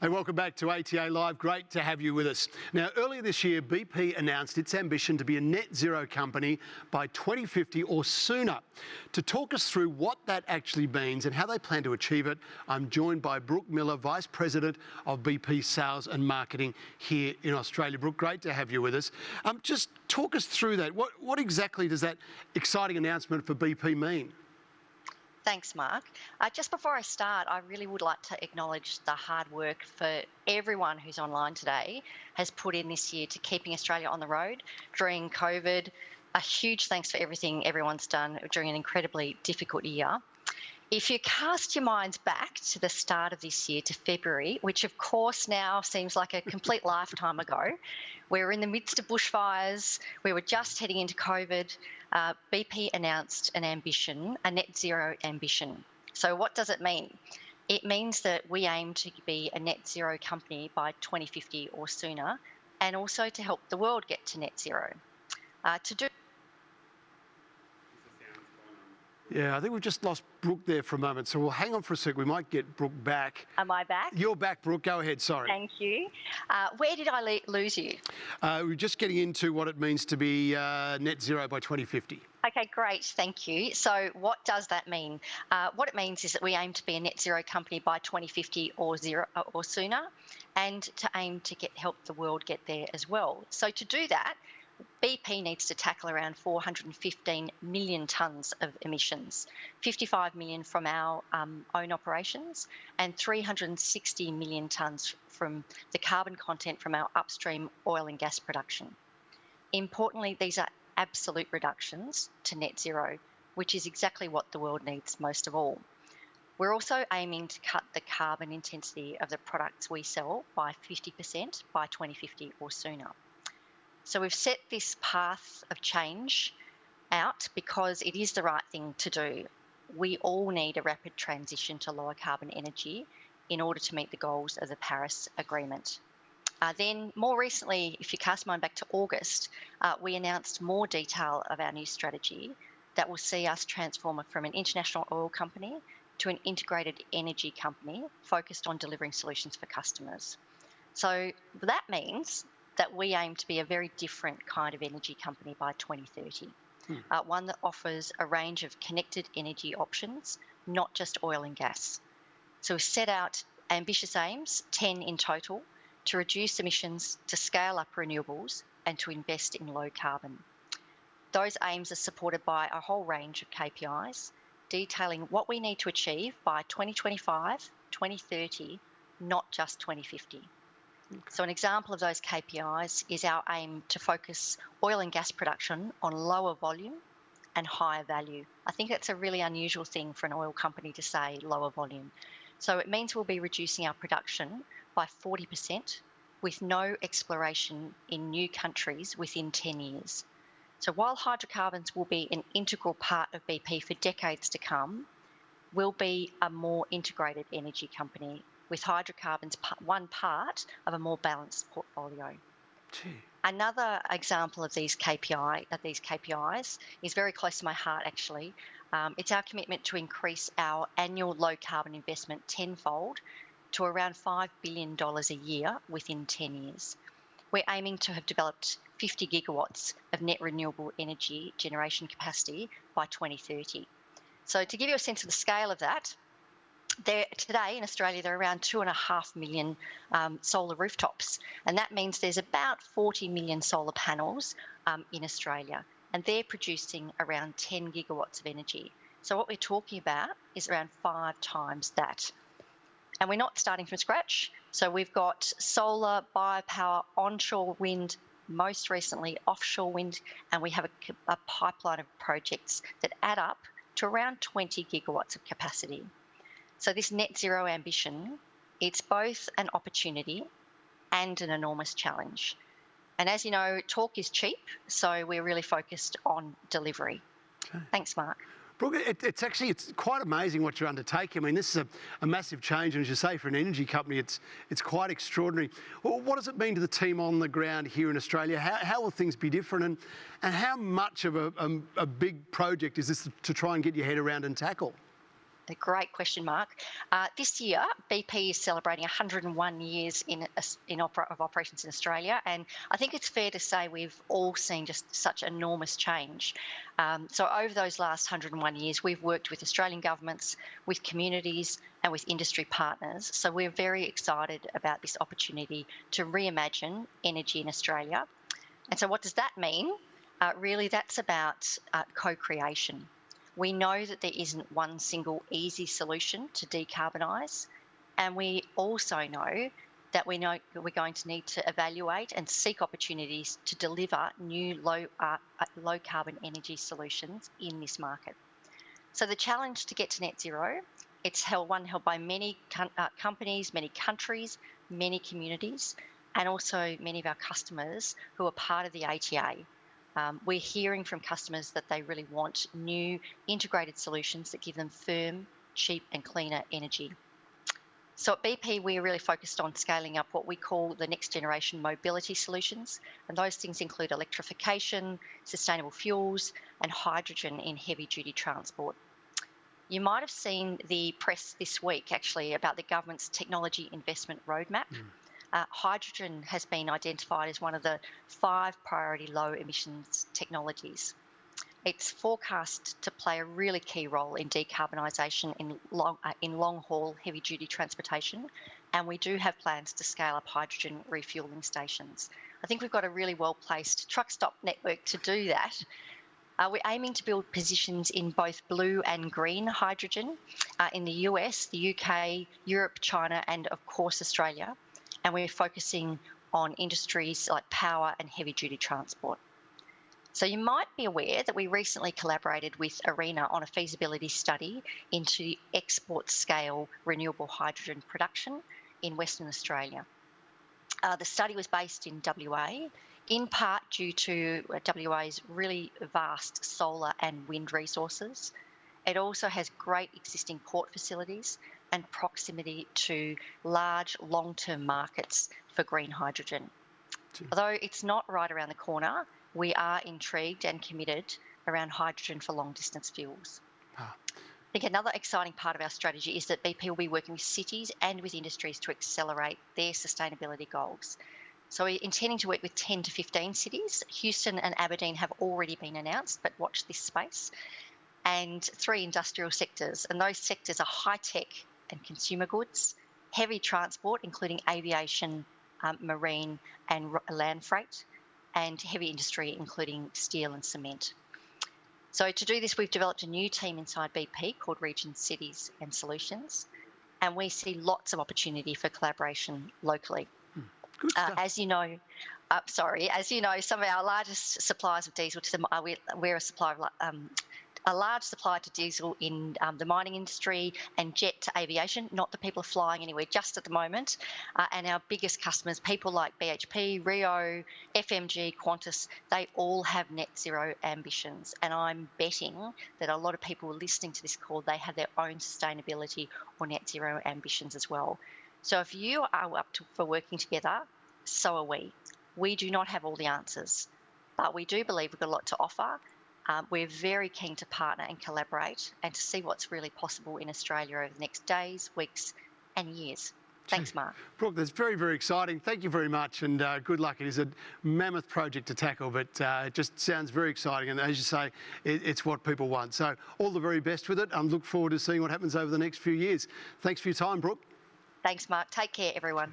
Hey, welcome back to ATA Live. Great to have you with us. Now, earlier this year, BP announced its ambition to be a net zero company by 2050 or sooner. To talk us through what that actually means and how they plan to achieve it, I'm joined by Brooke Miller, Vice President of BP Sales and Marketing here in Australia. Brooke, great to have you with us. Just talk us through that. What exactly does that exciting announcement for BP mean? Thanks, Mark. Just before I start, I really would like to acknowledge the hard work for everyone who's online today has put in this year to keeping Australia on the road during COVID. A huge thanks for everything everyone's done during an incredibly difficult year. If you cast your minds back to the start of this year, to February, which of course now seems like a complete lifetime ago, we were in the midst of bushfires, we were just heading into COVID, BP announced an ambition, a net zero ambition. So what does it mean? It means that we aim to be a net zero company by 2050 or sooner, and also to help the world get to net zero. Yeah, I think we've just lost Brooke there for a moment, so we'll hang on for a sec. We might get Brooke back. Am I back? You're back, Brooke. Go ahead, sorry. Thank you. Where did I lose you? We're just getting into what it means to be net zero by 2050. Okay, great, thank you. So what does that mean? What it means is that we aim to be a net zero company by 2050 or sooner, and to aim to help the world get there as well. So to do that, BP needs to tackle around 415 million tonnes of emissions, 55 million from our own operations and 360 million tonnes from the carbon content from our upstream oil and gas production. Importantly, these are absolute reductions to net zero, which is exactly what the world needs most of all. We're also aiming to cut the carbon intensity of the products we sell by 50% by 2050 or sooner. So we've set this path of change out because it is the right thing to do. We all need a rapid transition to lower carbon energy in order to meet the goals of the Paris Agreement. Then more recently, if you cast mind back to August, we announced more detail of our new strategy that will see us transform from an international oil company to an integrated energy company focused on delivering solutions for customers. So that means that we aim to be a very different kind of energy company by 2030, one that offers a range of connected energy options, not just oil and gas. So we've set out ambitious aims, 10 in total, to reduce emissions, to scale up renewables, and to invest in low carbon. Those aims are supported by a whole range of KPIs, detailing what we need to achieve by 2025, 2030, not just 2050. So an example of those KPIs is our aim to focus oil and gas production on lower volume and higher value. I think that's a really unusual thing for an oil company to say, lower volume. So it means we'll be reducing our production by 40% with no exploration in new countries within 10 years. So while hydrocarbons will be an integral part of BP for decades to come, we'll be a more integrated energy company with hydrocarbons one part of a more balanced portfolio. Gee. Another example of these KPIs is very close to my heart actually. It's our commitment to increase our annual low carbon investment tenfold to around $5 billion a year within 10 years. We're aiming to have developed 50 gigawatts of net renewable energy generation capacity by 2030. So to give you a sense of the scale of that, today in Australia, there are around 2.5 million solar rooftops, and that means there's about 40 million solar panels in Australia, and they're producing around 10 gigawatts of energy. So what we're talking about is around 5 times that. And we're not starting from scratch. So we've got solar, biopower, onshore wind, most recently offshore wind, and we have a pipeline of projects that add up to around 20 gigawatts of capacity. So this net zero ambition, it's both an opportunity and an enormous challenge. And as you know, talk is cheap, so we're really focused on delivery. Okay. Thanks, Mark. Brooke, it's quite amazing what you're undertaking. I mean, this is a massive change, and as you say, for an energy company, it's quite extraordinary. Well, what does it mean to the team on the ground here in Australia? How will things be different, and how much of a big project is this to try and get your head around and tackle? A great question, Mark. This year, BP is celebrating 101 years of operations in Australia, and I think it's fair to say we've all seen just such enormous change. So over those last 101 years, we've worked with Australian governments, with communities, and with industry partners. So we're very excited about this opportunity to reimagine energy in Australia. And so what does that mean? Really, that's about co-creation. We know that there isn't one single easy solution to decarbonise, and we also know that we're going to need to evaluate and seek opportunities to deliver new low carbon energy solutions in this market. So the challenge to get to net zero, it's held by many companies, many countries, many communities, and also many of our customers who are part of the ATA. We're hearing from customers that they really want new integrated solutions that give them firm, cheap and cleaner energy. So at BP, we're really focused on scaling up what we call the next generation mobility solutions. And those things include electrification, sustainable fuels and hydrogen in heavy duty transport. You might have seen the press this week actually about the government's technology investment roadmap. Hydrogen has been identified as one of the 5 priority low emissions technologies. It's forecast to play a really key role in decarbonisation in long-haul heavy-duty transportation, and we do have plans to scale up hydrogen refuelling stations. I think we've got a really well-placed truck stop network to do that. We're aiming to build positions in both blue and green hydrogen in the US, the UK, Europe, China, and of course Australia. And we're focusing on industries like power and heavy-duty transport. So you might be aware that we recently collaborated with ARENA on a feasibility study into export-scale renewable hydrogen production in Western Australia. The study was based in WA, in part due to WA's really vast solar and wind resources. It also has great existing port facilities and proximity to large long-term markets for green hydrogen. Although it's not right around the corner, we are intrigued and committed around hydrogen for long-distance fuels. I think another exciting part of our strategy is that BP will be working with cities and with industries to accelerate their sustainability goals. So we're intending to work with 10 to 15 cities. Houston and Aberdeen have already been announced, but watch this space. And 3 industrial sectors, and those sectors are high-tech and consumer goods, heavy transport, including aviation, marine and land freight, and heavy industry, including steel and cement. So to do this, we've developed a new team inside BP called Region Cities and Solutions, and we see lots of opportunity for collaboration locally. Good stuff. As you know, some of our largest suppliers of diesel we're a supplier of a large supplier to diesel in the mining industry and jet to aviation, not that people are flying anywhere just at the moment. And our biggest customers, people like BHP, Rio, FMG, Qantas, they all have net zero ambitions. And I'm betting that a lot of people listening to this call, they have their own sustainability or net zero ambitions as well. So if you are up for working together, so are we. We do not have all the answers, but we do believe we've got a lot to offer. We're very keen to partner and collaborate and to see what's really possible in Australia over the next days, weeks and years. Thanks, Mark. Brooke, that's very, very exciting. Thank you very much and good luck. It is a mammoth project to tackle, but it just sounds very exciting. And as you say, it's what people want. So all the very best with it. I look forward to seeing what happens over the next few years. Thanks for your time, Brooke. Thanks, Mark. Take care, everyone.